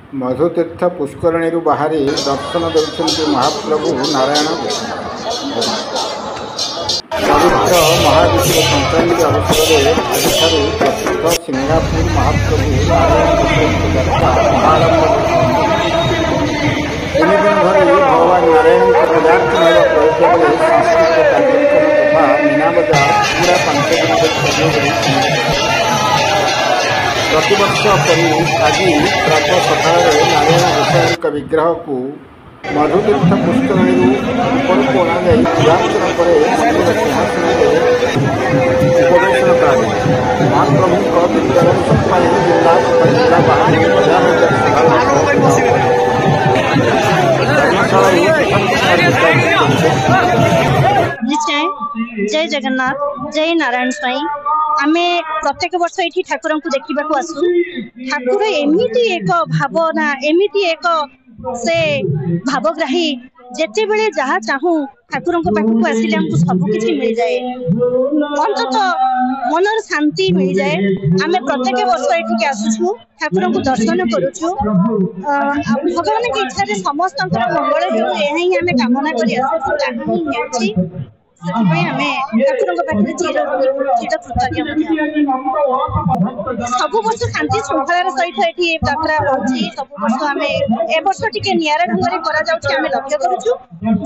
मधुतीर्थ पुष्करणी बाहरी दर्शन देते महाप्रभु नारायण पवित्र महाविश्व संक्रांति अवसर में आज प्रसिद्ध सिंगापुर महाप्रभु नारायण यात्रा आरंभ तीन दिन धरी भगवान नारायण पदार्थ प्रयोग सांस्कृतिक कार्यक्रम तथा मीना बजार पूरा 5 दिन प्रतिवर्ष परी आज प्रातः सकाल नारायण गोसाई विग्रह को मधुतीर्थ पुष्करणी ऊपर को अणाई पूजार्चना पर मंदिर सिंहासन उपवेशन कर महाप्रभु दिग्दर्शन जिला जिला जय जगन्नाथ जय नारायण साई आमे प्रत्येक वर्ष ये ठाकुर को देखा आसू ठाकुर एमती एक भावना एमती एक से भावग्राही जिते बड़े जहाँ चाहूँ ठाकुर पाखक आसिले हमको सबकि मिल जाए अंतत मनर शांति मिल जाए। आम प्रत्येक वर्ष ये आसुचु ठाकुर को दर्शन करुचु भगवान की इच्छा समस्त मंगल हो यही आम कामना कर सब वर्ष शांति श्रृंखलार सहित ये यात्रा होची सब वर्ष आम ए वर्ष टिके नियारा ढंग में करा जाउछि आम लक्ष्य करूछु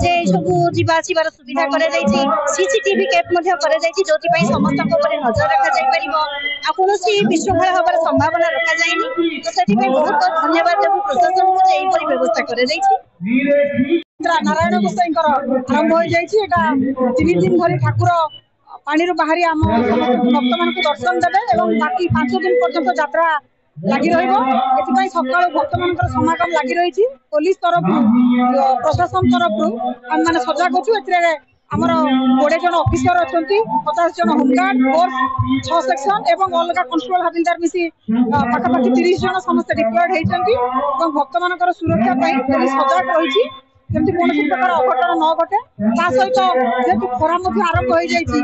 जे सब जीवा आसीबार सुविधा करे जाइछि सीसीटीवी कैप मध्ये करे जाइछि जोति पई समस्त ऊपर नजर रखा जाय परिबो आ कोनोसी विशृंखला होबार संभावना रखा जायनि तो सेति पई बहुत बहुत धन्यवाद देबो प्रशासन को जे एई परि व्यवस्था करे जाइछि। नारायण गोसाई आरंभ हो जाइए 3 दिन धरी ठाकुर पानी बाहरी आम भक्त मान दर्शन देवे और बाकी 5 दिन पर्यंत यात्रा लगी रही सका भक्त मान समागम लगी रही पुलिस तरफ प्रशासन तरफ आम मैंने सजग अच्छे आमर 20 जन ऑफिसर अच्छा 50 जन होमगार्ड फोर्स 6 सेक्शन एवं अलग कन्स्टेबल हाविलदार मिसी पाखापाखि 30 जन समस्त डिप्लॉयड होती भक्त मान सुरक्षा पुलिस सजग रही जमी कौन प्रकार अघटन न घटे सहित जेहतु खरा आरंभ हो जाती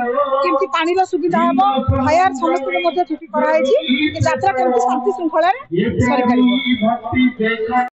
पानी सुविधा हम फायर समस्त छुट्टी कराई यात्रा केमती शांति श्रृंखला सरी पार।